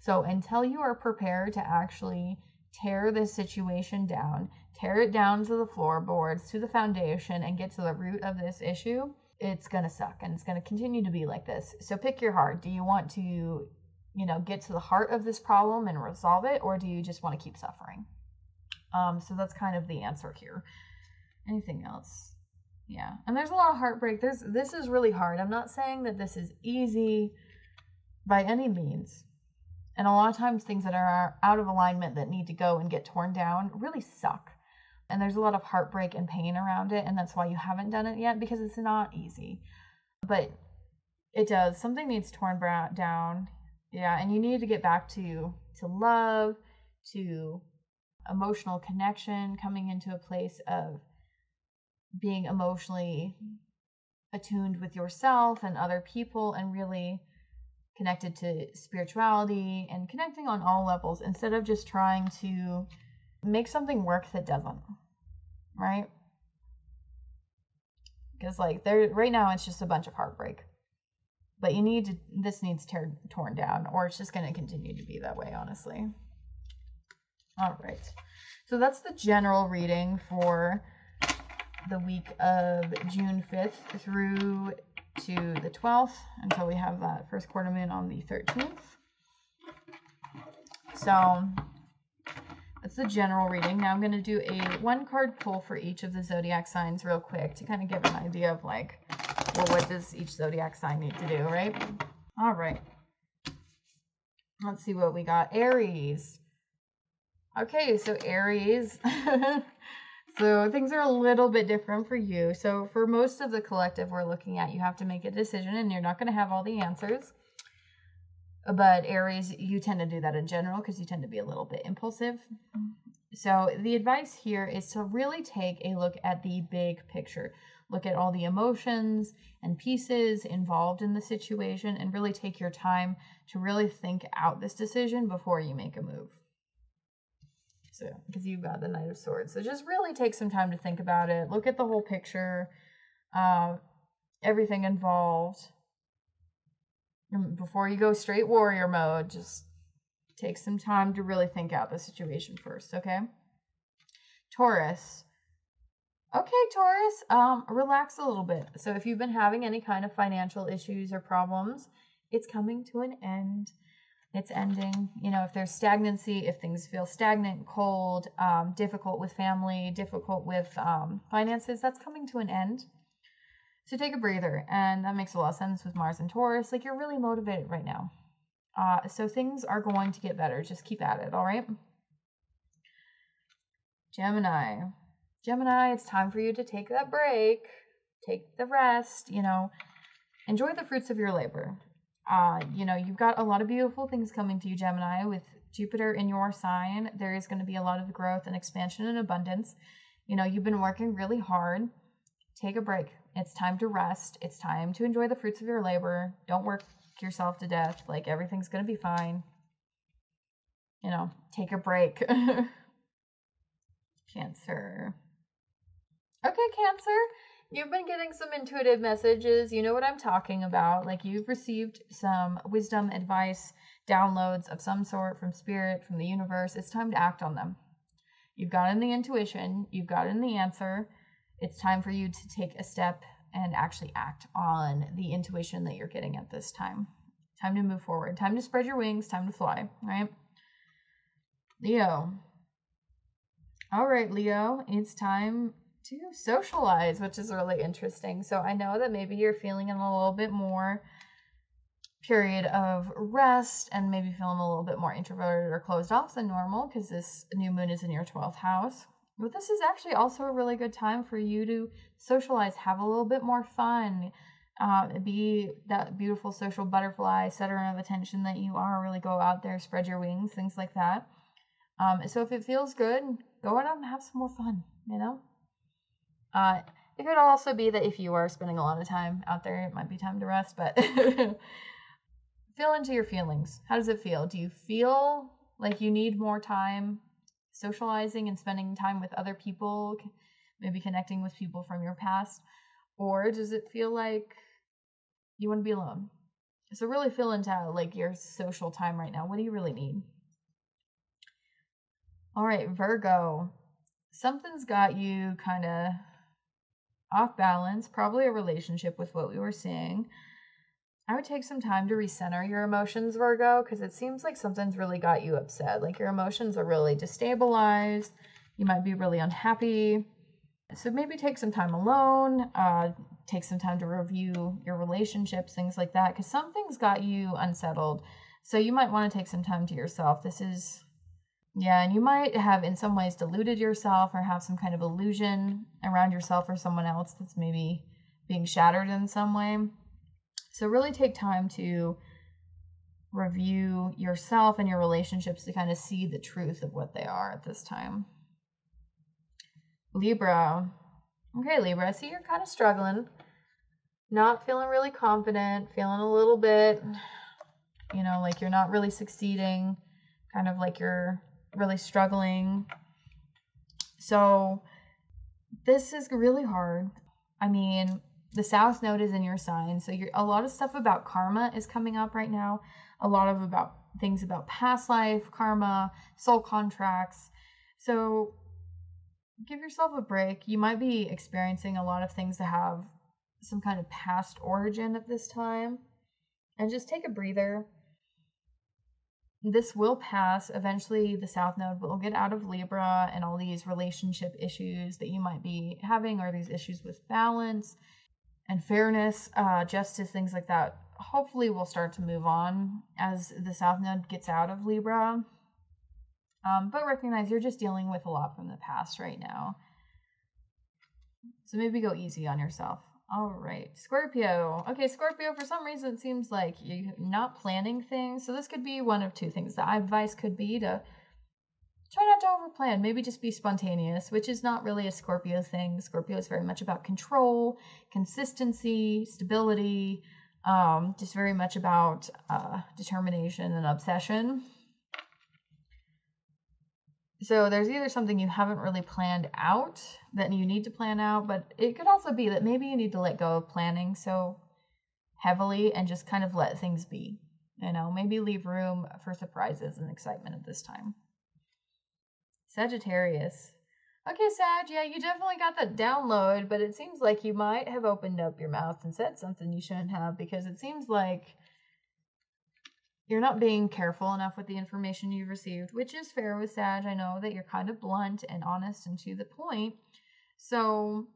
So until you are prepared to actually tear this situation down, tear it down to the floorboards, to the foundation, and get to the root of this issue, it's going to suck and it's going to continue to be like this. So pick your heart. Do you want to, get to the heart of this problem and resolve it, or do you just want to keep suffering? So that's kind of the answer here. Anything else? Yeah. And there's a lot of heartbreak. This is really hard. I'm not saying that this is easy by any means. And a lot of times things that are out of alignment that need to go and get torn down really suck. And there's a lot of heartbreak and pain around it. And that's why you haven't done it yet, because it's not easy. But it does. Something needs torn down. Yeah. And you need to get back to love, to emotional connection, coming into a place of being emotionally attuned with yourself and other people, and really connected to spirituality and connecting on all levels, instead of just trying to make something work that doesn't, right? Because right now it's just a bunch of heartbreak, but this needs torn down, or it's just going to continue to be that way, honestly. All right, so that's the general reading for the week of June 5th through to the 12th, until we have that first quarter moon on the 13th. So that's the general reading. Now I'm going to do a 1-card pull for each of the zodiac signs real quick to kind of give an idea of what does each zodiac sign need to do, right? All right. Let's see what we got. Aries. Okay, so Aries. So things are a little bit different for you. So for most of the collective we're looking at, you have to make a decision and you're not going to have all the answers. But Aries, you tend to do that in general because you tend to be a little bit impulsive. So the advice here is to really take a look at the big picture. Look at all the emotions and pieces involved in the situation and really take your time to really think out this decision before you make a move. So, because you've got the Knight of Swords. So just really take some time to think about it. Look at the whole picture, everything involved. Before you go straight warrior mode, just take some time to really think out the situation first, okay? Taurus. Okay, Taurus, relax a little bit. So if you've been having any kind of financial issues or problems, it's coming to an end. It's ending. If there's stagnancy, if things feel stagnant, cold, difficult with family, difficult with finances, that's coming to an end. So take a breather. And that makes a lot of sense with Mars and Taurus. You're really motivated right now. So things are going to get better. Just keep at it, all right? Gemini. Gemini, it's time for you to take that break. Take the rest, enjoy the fruits of your labor. You know, you've got a lot of beautiful things coming to you, Gemini. With Jupiter in your sign, there is going to be a lot of growth and expansion and abundance. You know, you've been working really hard. Take a break. It's time to rest. It's time to enjoy the fruits of your labor. Don't work yourself to death. Like, everything's going to be fine. You know, take a break. Cancer. Okay, Cancer. You've been getting some intuitive messages. You know what I'm talking about. Like, you've received some wisdom, advice, downloads of some sort from spirit, from the universe. It's time to act on them. You've gotten the intuition. You've gotten the answer. It's time for you to take a step and actually act on the intuition that you're getting at this time. Time to move forward. Time to spread your wings. Time to fly, right? Leo. All right, Leo. It's time to socialize, which is really interesting. So I know that maybe you're feeling in a little bit more period of rest and maybe feeling a little bit more introverted or closed off than normal because this new moon is in your 12th house. But this is actually also a really good time for you to socialize, have a little bit more fun, be that beautiful social butterfly, center of attention that you are. Really go out there, spread your wings, things like that. So if it feels good, go out and have some more fun, you know? It could also be that if you are spending a lot of time out there, it might be time to rest, but feel into your feelings. How does it feel? Do you feel like you need more time socializing and spending time with other people, maybe connecting with people from your past? Or does it feel like you want to be alone? So really feel into like your social time right now. What do you really need? All right, Virgo. Something's got you kind of off balance, probably a relationship with what we were seeing. I would take some time to recenter your emotions, Virgo, because it seems like something's really got you upset. Like your emotions are really destabilized. You might be really unhappy. So maybe take some time alone, take some time to review your relationships, things like that, because something's got you unsettled. So you might want to take some time to yourself. Yeah, and you might have in some ways deluded yourself or have some kind of illusion around yourself or someone else that's maybe being shattered in some way. So really take time to review yourself and your relationships to kind of see the truth of what they are at this time. Libra. Okay, Libra, I see you're kind of struggling. Not feeling really confident, feeling a little bit, you know, like you're not really succeeding, kind of like you're really struggling. So this is really hard. I mean, the South Node is in your sign, so a lot of stuff about karma is coming up right now. A lot of things about past life, karma, soul contracts. So give yourself a break. You might be experiencing a lot of things that have some kind of past origin at this time. And just take a breather. This will pass. Eventually, the South Node will get out of Libra and all these relationship issues that you might be having, or these issues with balance and fairness, justice, things like that. Hopefully, we'll start to move on as the South Node gets out of Libra. But recognize you're just dealing with a lot from the past right now. So maybe go easy on yourself. All right, Scorpio. Okay, Scorpio, for some reason, it seems like you're not planning things. So this could be one of two things. The advice could be to try not to overplan. Maybe just be spontaneous, which is not really a Scorpio thing. Scorpio is very much about control, consistency, stability, just very much about determination and obsession. So there's either something you haven't really planned out that you need to plan out, but it could also be that maybe you need to let go of planning so heavily and just kind of let things be. You know, maybe leave room for surprises and excitement at this time. Sagittarius. Okay, Sag, yeah, you definitely got that download, but it seems like you might have opened up your mouth and said something you shouldn't have, because it seems like you're not being careful enough with the information you've received, which is fair with Sag. I know that you're kind of blunt and honest and to the point. So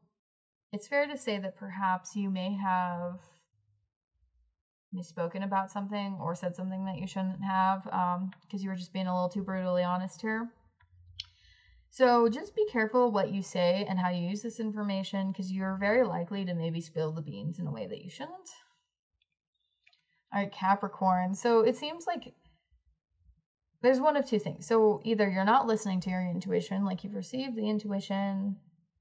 it's fair to say that perhaps you may have misspoken about something or said something that you shouldn't have, because you were just being a little too brutally honest here. So just be careful what you say and how you use this information, because you're very likely to maybe spill the beans in a way that you shouldn't. All right, Capricorn. So it seems like there's one of two things. So either you're not listening to your intuition, like you've received the intuition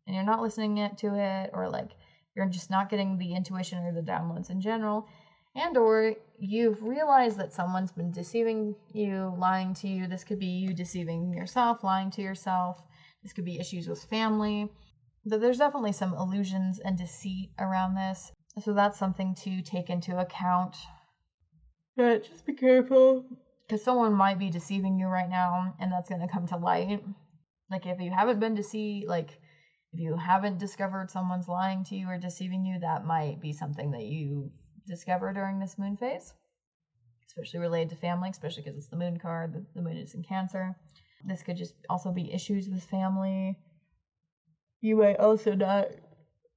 and you're not listening to it, or like you're just not getting the intuition or the downloads in general, and or you've realized that someone's been deceiving you, lying to you. This could be you deceiving yourself, lying to yourself. This could be issues with family. But there's definitely some illusions and deceit around this. So that's something to take into account. But just be careful, because someone might be deceiving you right now, and that's going to come to light. Like if you haven't been deceived, like if you haven't discovered someone's lying to you or deceiving you, that might be something that you discover during this moon phase, especially related to family, especially because it's the moon card. The moon is in Cancer. This could just also be issues with family. You might also not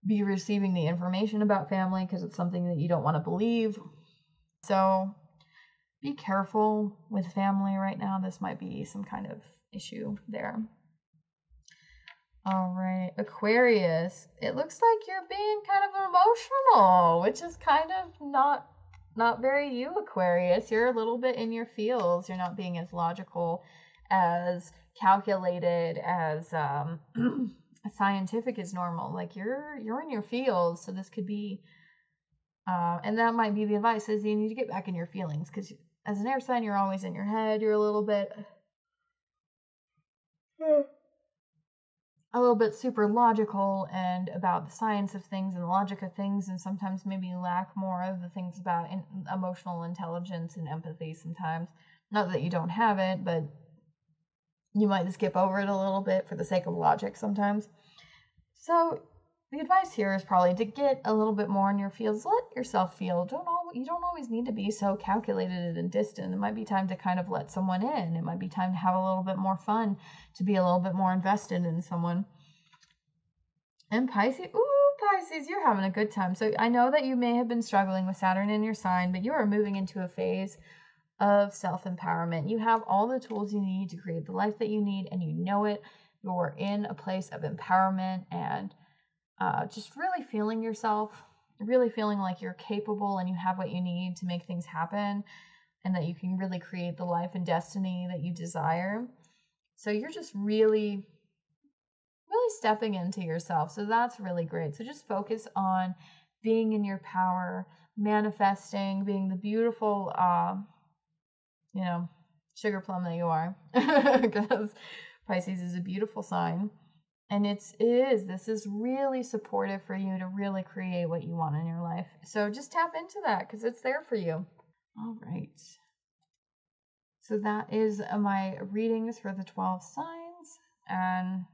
be receiving the information about family because it's something that you don't want to believe. So be careful with family right now. This might be some kind of issue there. All right, Aquarius. It looks like you're being kind of emotional, which is kind of not very you, Aquarius. You're a little bit in your feels. You're not being as logical, as calculated, as scientific as normal. Like you're in your feels. So this could be, and that might be the advice, is you need to get back in your feelings, because as an air sign, you're always in your head. You're a little bit super logical and about the science of things and the logic of things, and sometimes maybe lack more of the things about emotional intelligence and empathy sometimes. Not that you don't have it, but you might skip over it a little bit for the sake of logic sometimes. So the advice here is probably to get a little bit more in your feels. Let yourself feel. You don't always need to be so calculated and distant. It might be time to kind of let someone in. It might be time to have a little bit more fun, to be a little bit more invested in someone. And Pisces, Pisces, you're having a good time. So I know that you may have been struggling with Saturn in your sign, but you are moving into a phase of self-empowerment. You have all the tools you need to create the life that you need, and you know it. You're in a place of empowerment and just really feeling yourself, really feeling like you're capable and you have what you need to make things happen, and that you can really create the life and destiny that you desire. So you're just really stepping into yourself. So that's really great. So just focus on being in your power, manifesting, being the beautiful, sugar plum that you are, because Pisces is a beautiful sign. And this is really supportive for you to really create what you want in your life. So just tap into that, because it's there for you. All right. So that is my readings for the 12 signs and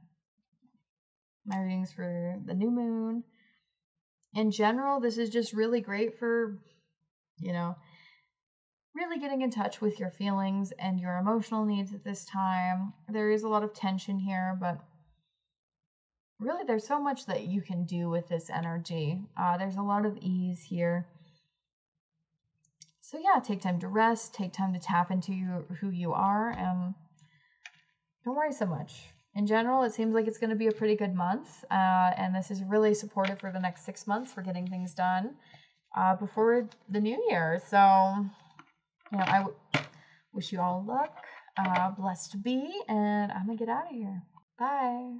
my readings for the new moon. In general, this is just really great for, really getting in touch with your feelings and your emotional needs at this time. There is a lot of tension here, but really, there's so much that you can do with this energy. There's a lot of ease here. So yeah, take time to rest, take time to tap into who you are, and don't worry so much. In general, it seems like it's going to be a pretty good month, and this is really supportive for the next 6 months for getting things done before the new year. So, I wish you all luck, blessed to be, and I'm going to get out of here. Bye.